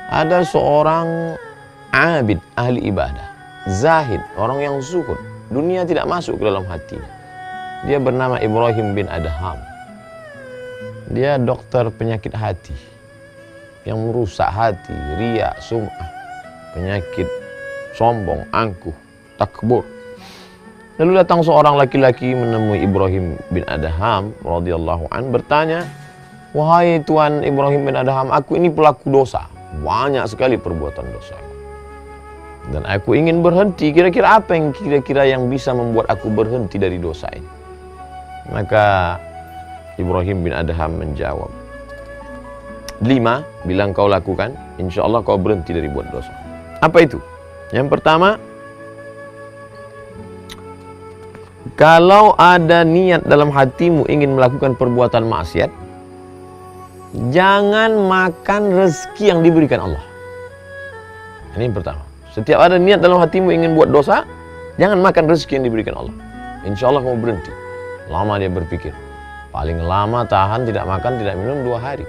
Ada seorang abid, ahli ibadah, zahid, orang yang zuhud, dunia tidak masuk ke dalam hatinya. Dia bernama Ibrahim bin Adham. Dia dokter penyakit hati yang merusak hati, riya, sum'ah, penyakit sombong, angkuh, takbur. Lalu datang seorang laki-laki menemui Ibrahim bin Adham radhiyallahu an, bertanya, "Wahai Tuan Ibrahim bin Adham, aku ini pelaku dosa. Banyak sekali perbuatan dosa. Dan aku ingin berhenti. Kira-kira apa yang bisa membuat aku berhenti dari dosa ini?" Maka Ibrahim bin Adham menjawab, 5 bilang kau lakukan, insya Allah kau berhenti dari buat dosa. Apa itu? Yang pertama, kalau ada niat dalam hatimu ingin melakukan perbuatan maksiat, jangan makan rezeki yang diberikan Allah. Ini yang pertama. Setiap ada niat dalam hatimu ingin buat dosa, jangan makan rezeki yang diberikan Allah. Insya Allah kamu berhenti. Lama dia berpikir. Paling lama tahan tidak makan, tidak minum 2 hari.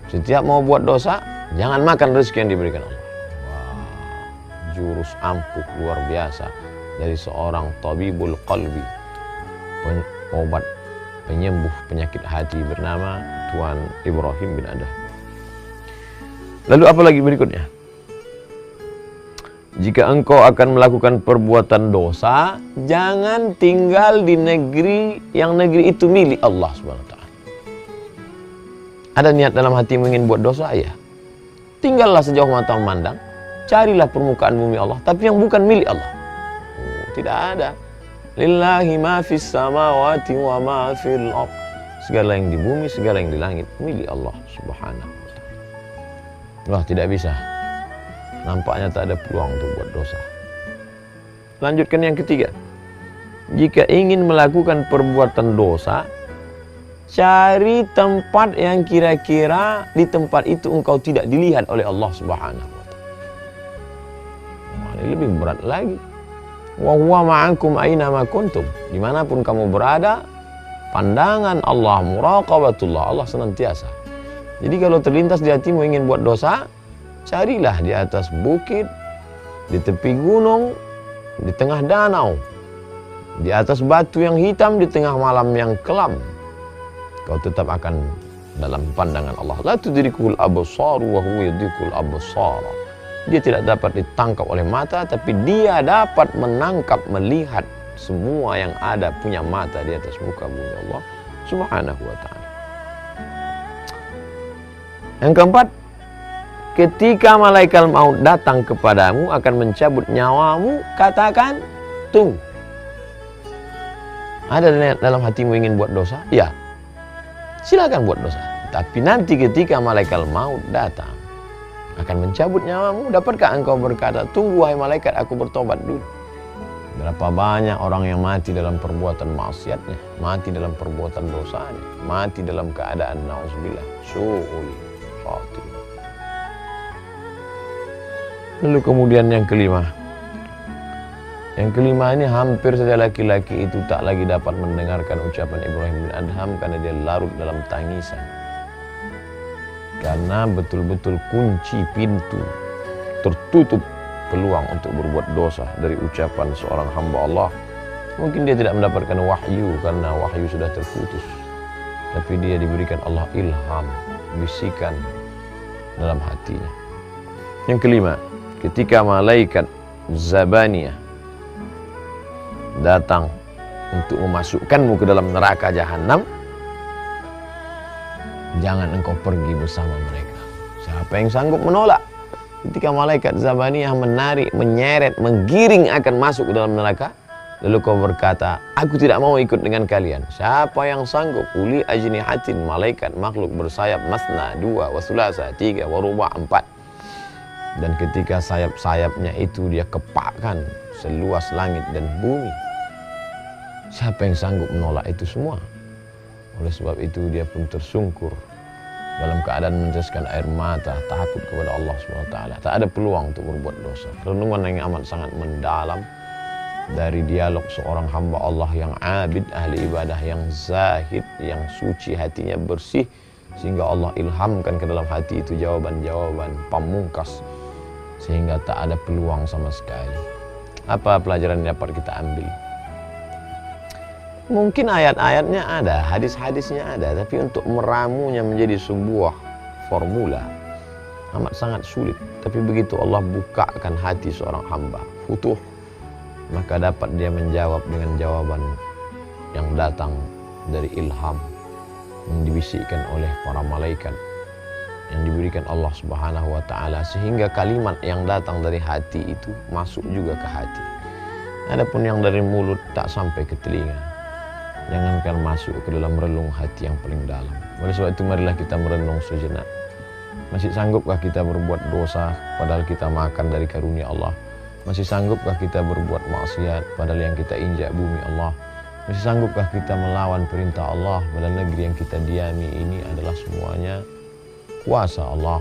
Setiap mau buat dosa, jangan makan rezeki yang diberikan Allah. Wah, jurus ampuh luar biasa dari seorang tabibul qalbi, obat penyembuh penyakit hati bernama Tuan Ibrahim bin Adham. Lalu apa lagi berikutnya? Jika engkau akan melakukan perbuatan dosa, jangan tinggal di negeri yang negeri itu milik Allah Subhanahu wa taala. Ada niat dalam hatimu ingin buat dosa, ya. Tinggallah sejauh mata memandang, carilah permukaan bumi Allah, tapi yang bukan milik Allah. Tidak ada. Lillahi ma fis samawati wa ma fil ardh. Segala yang di bumi, segala yang di langit milik Allah Subhanahu wa taala. Wah, tidak bisa. Nampaknya tak ada peluang untuk buat dosa. Lanjutkan yang ketiga. Jika ingin melakukan perbuatan dosa, cari tempat yang kira-kira di tempat itu engkau tidak dilihat oleh Allah Subhanahu wa taala. Ini lebih berat lagi. Wa huwa ma'akum aina ma kuntum. Dimanapun kamu berada, pandangan Allah, muraqabatullah, Allah senantiasa. Jadi kalau terlintas di hatimu ingin buat dosa, carilah di atas bukit, di tepi gunung, di tengah danau, di atas batu yang hitam, di tengah malam yang kelam. Kau tetap akan dalam pandangan Allah. La tudrikul absar wa huwa yudrikul absar. Dia tidak dapat ditangkap oleh mata, tapi dia dapat menangkap, melihat semua yang ada, punya mata di atas muka bumi Allah Subhanahu wa taala. Yang keempat, ketika malaikat maut datang kepadamu akan mencabut nyawamu, katakan, tunggu. Ada niat dalam hatimu ingin buat dosa? Ya. Silakan buat dosa. Tapi nanti ketika malaikat maut datang akan mencabut nyawamu, dapatkah engkau berkata, tunggu wahai malaikat, aku bertobat dulu. Berapa banyak orang yang mati dalam perbuatan maksiatnya, mati dalam perbuatan dosanya, mati dalam keadaan na'udzubillah su'ul khatimah. Lalu kemudian yang kelima. Yang kelima ini hampir saja laki-laki itu tak lagi dapat mendengarkan ucapan Ibrahim bin Adham karena dia larut dalam tangisan. Karena betul-betul kunci pintu, tertutup peluang untuk berbuat dosa dari ucapan seorang hamba Allah. Mungkin dia tidak mendapatkan wahyu karena wahyu sudah terputus. Tapi dia diberikan Allah ilham, bisikan dalam hatinya. Yang kelima, ketika malaikat Zabaniyah datang untuk memasukkanmu ke dalam neraka jahanam, jangan engkau pergi bersama mereka. Siapa yang sanggup menolak? Ketika malaikat Zabaniyah menarik, menyeret, menggiring akan masuk ke dalam neraka, lalu kau berkata, aku tidak mau ikut dengan kalian. Siapa yang sanggup? Uli ajnihatin, malaikat makhluk bersayap, masna, 2, wa sulasa, 3, wa ruba', 4. Dan ketika sayap-sayapnya itu dia kepakkan seluas langit dan bumi, siapa yang sanggup menolak itu semua? Oleh sebab itu dia pun tersungkur dalam keadaan meneteskan air mata, takut kepada Allah SWT. Tak ada peluang untuk berbuat dosa. Renungan yang amat sangat mendalam dari dialog seorang hamba Allah yang abid, ahli ibadah, yang zahid, yang suci, hatinya bersih, sehingga Allah ilhamkan ke dalam hati itu jawaban-jawaban pamungkas, sehingga tak ada peluang sama sekali. Apa pelajaran yang dapat kita ambil? Mungkin ayat-ayatnya ada, hadis-hadisnya ada, tapi untuk meramunya menjadi sebuah formula amat sangat sulit. Tapi begitu Allah bukakan hati seorang hamba, futuh, maka dapat dia menjawab dengan jawaban yang datang dari ilham yang dibisikkan oleh para malaikat, yang diberikan Allah Subhanahu wa Ta'ala, sehingga kalimat yang datang dari hati itu masuk juga ke hati. Adapun yang dari mulut tak sampai ke telinga, jangankan masuk ke dalam relung hati yang paling dalam. Oleh sebab itu marilah kita merenung sejenak. Masih sanggupkah kita berbuat dosa padahal kita makan dari karunia Allah? Masih sanggupkah kita berbuat maksiat padahal yang kita injak bumi Allah? Masih sanggupkah kita melawan perintah Allah padahal negeri yang kita diami ini adalah semuanya kuasa Allah?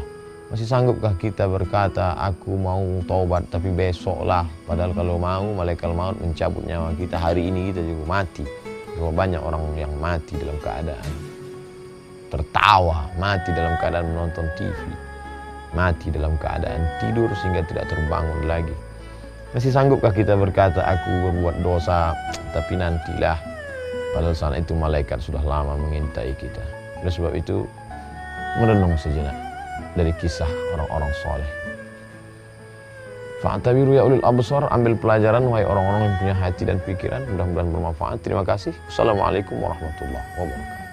Masih sanggupkah kita berkata, aku mau taubat tapi besoklah, padahal kalau mau malaikat maut mencabut nyawa kita hari ini kita juga mati. Berapa banyak orang yang mati dalam keadaan tertawa, mati dalam keadaan menonton TV, mati dalam keadaan tidur sehingga tidak terbangun lagi. Masih sanggupkah kita berkata, aku berbuat dosa tapi nantilah, padahal saat itu malaikat sudah lama mengintai kita. Oleh sebab itu merenung sejenak dari kisah orang-orang soleh. Fa'tabiru ya ulil absar, ambil pelajaran wahai orang-orang yang punya hati dan pikiran. Mudah-mudahan bermanfaat. Terima kasih. Assalamualaikum warahmatullahi wabarakatuh.